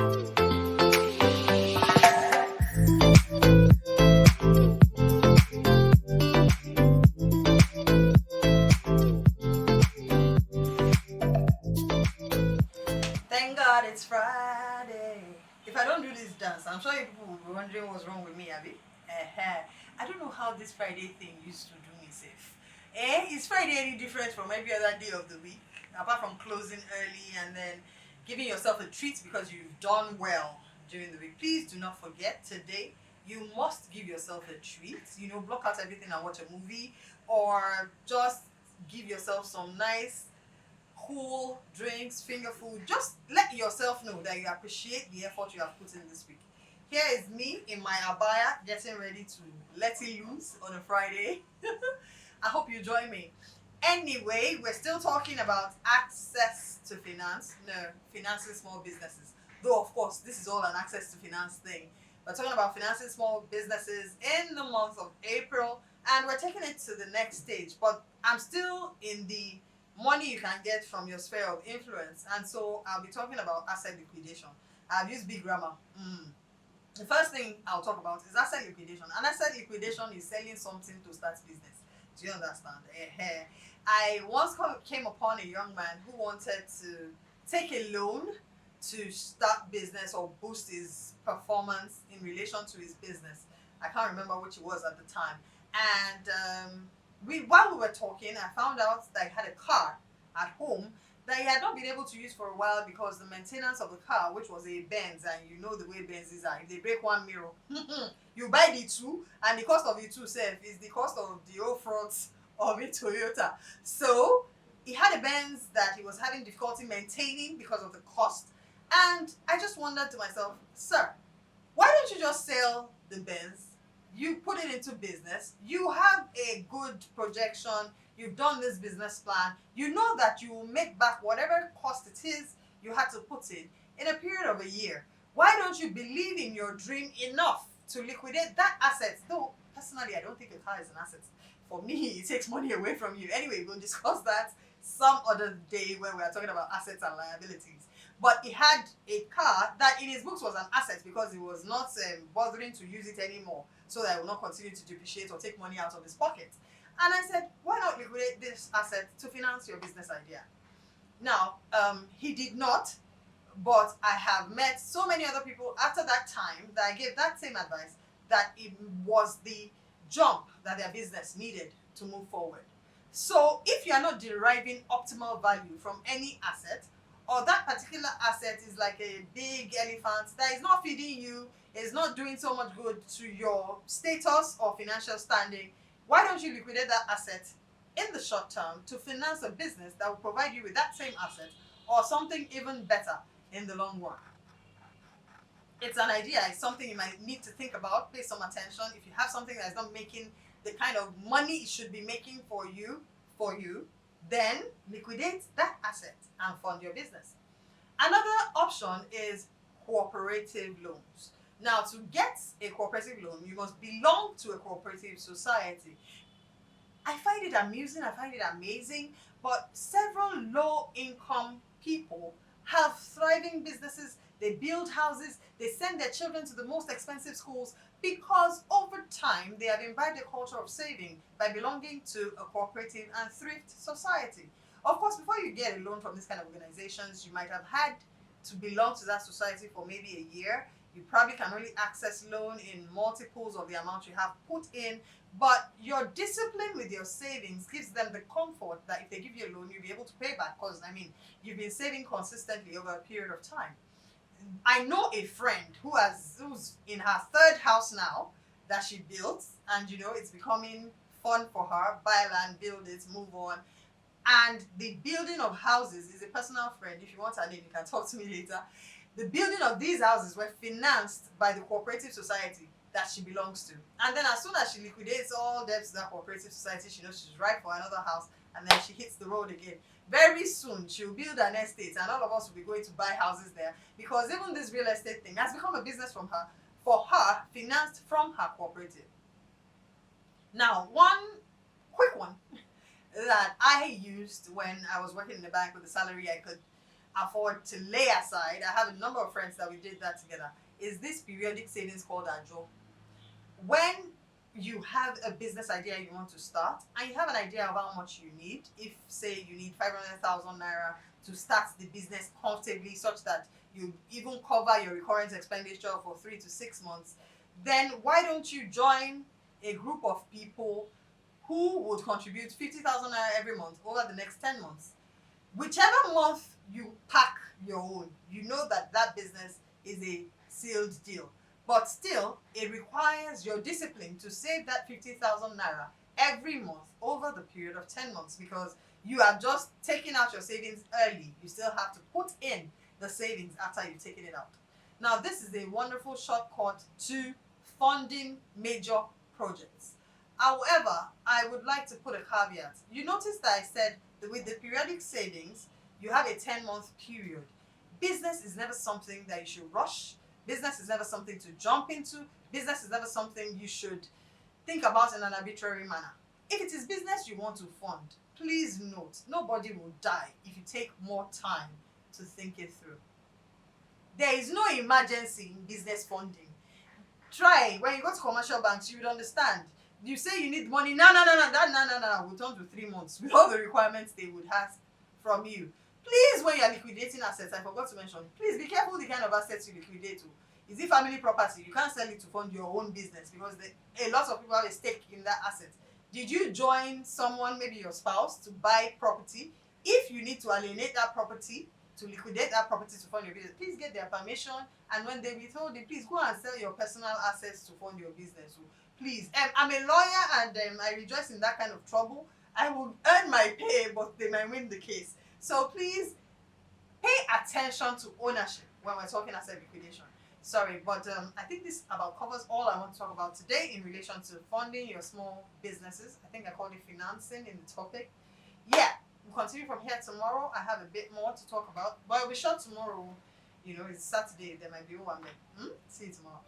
Thank God it's Friday. If I don't do this dance, I'm sure people will be wondering what's wrong with me, Abby. I don't know how this Friday thing used to do me safe. Is Friday any different from every other day of the week? Apart from closing early and then giving yourself a treat because you've done well during the week. Please do not forget today you must give yourself a treat. Block out everything and watch a movie or just give yourself some nice cool drinks, finger food. Just let yourself know that you appreciate the effort you have put in this week. Here is me in my abaya getting ready to let it loose on a Friday. I hope you join me. Anyway, we're still talking about access to finance. No, financing small businesses. Though, of course, this is all an access to finance thing. We're talking about financing small businesses in the month of April, and we're taking it to the next stage. But I'm still in the money you can get from your sphere of influence, and so I'll be talking about asset liquidation. I've used big grammar. The first thing I'll talk about is asset liquidation. And asset liquidation is selling something to start business. Do you understand? I once came upon a young man who wanted to take a loan to start business or boost his performance in relation to his business. I can't remember which it was at the time. And while we were talking, I found out that he had a car at home that he had not been able to use for a while because the maintenance of the car, which was a Benz, and you know the way Benzes are, if they break one mirror, you buy the two, and the cost of the two self is the cost of the whole front of a Toyota. So he had a Benz that he was having difficulty maintaining because of the cost, and I just wondered to myself, sir, why don't you just sell the Benz? You put it into business, you have a good projection, you've done this business plan, you know that you will make back whatever cost it is you had to put in a period of a year. Why don't you believe in your dream enough to liquidate that asset? Though, personally, I don't think a car is an asset. For me, it takes money away from you. Anyway, we'll discuss that some other day when we are talking about assets and liabilities. But he had a car that in his books was an asset because he was not bothering to use it anymore, so that it will not continue to depreciate or take money out of his pocket. And I said, why not liquidate this asset to finance your business idea? Now, he did not, but I have met so many other people after that time that I gave that same advice, that it was the jump that their business needed to move forward. So if you are not deriving optimal value from any asset, or that particular asset is like a big elephant that is not feeding you, is not doing so much good to your status or financial standing, why don't you liquidate that asset in the short term to finance a business that will provide you with that same asset or something even better in the long run? It's an idea, it's something you might need to think about, pay some attention. If you have something that is not making the kind of money it should be making for you, then liquidate that asset and fund your business. Another option is cooperative loans. Now, to get a cooperative loan, you must belong to a cooperative society. I find it amusing, I find it amazing, but several low-income people have thriving businesses. They build houses, they send their children to the most expensive schools because over time they have imbibed a culture of saving by belonging to a cooperative and thrift society. Of course, before you get a loan from this kind of organizations, you might have had to belong to that society for maybe a year. You probably can only access loan in multiples of the amount you have put in, but your discipline with your savings gives them the comfort that if they give you a loan, you'll be able to pay back because, you've been saving consistently over a period of time. I know a friend who's in her third house now that she built, and it's becoming fun for her. Buy land, build it, move on. And the building of houses is a personal friend. If you want her name, you can talk to me later. The building of these houses were financed by the cooperative society that she belongs to. And then as soon as she liquidates all debts to that cooperative society, she knows she's ripe for another house, and then she hits the road again. Very soon, she'll build an estate, and all of us will be going to buy houses there because even this real estate thing has become a business for her, financed from her cooperative. Now, one quick one that I used when I was working in the bank with the salary I could afford to lay aside. I have a number of friends that we did that together. Is this periodic savings called ajo? When you have a business idea you want to start and you have an idea of how much you need, if say you need 500,000 naira to start the business comfortably such that you even cover your recurrent expenditure for 3 to 6 months, then why don't you join a group of people who would contribute 50,000 naira every month over the next 10 months? Whichever month you pack your own, you know that that business is a sealed deal. But still, it requires your discipline to save that 50,000 naira every month over the period of 10 months, because you have just taken out your savings early. You still have to put in the savings after you've taken it out. Now, this is a wonderful shortcut to funding major projects. However, I would like to put a caveat. You notice that I said that with the periodic savings, you have a 10-month period. Business is never something that you should rush. Business is never something to jump into. Business is never something you should think about in an arbitrary manner. If it is business you want to fund, please note, nobody will die if you take more time to think it through. There is no emergency in business funding. Try, when you go to commercial banks, you would understand. You say you need money, no, we'll turn to 3 months with all the requirements they would ask from you. Please, when you are liquidating assets, I forgot to mention, please be careful the kind of assets you liquidate. Is it family property? You can't sell it to fund your own business because a lot of people have a stake in that asset. Did you join someone, maybe your spouse, to buy property? If you need to alienate that property, to liquidate that property to fund your business, please get their permission, and when they withhold it, please go and sell your personal assets to fund your business. So please, I'm a lawyer and I rejoice in that kind of trouble. I will earn my pay, but they might win the case. So please pay attention to ownership when we're talking asset liquidation. Sorry, but I think this about covers all I want to talk about today in relation to funding your small businesses. I think I called it financing in the topic. Yeah, we'll continue from here tomorrow. I have a bit more to talk about, but it'll be short tomorrow. You know, it's Saturday, there might be one. See you tomorrow.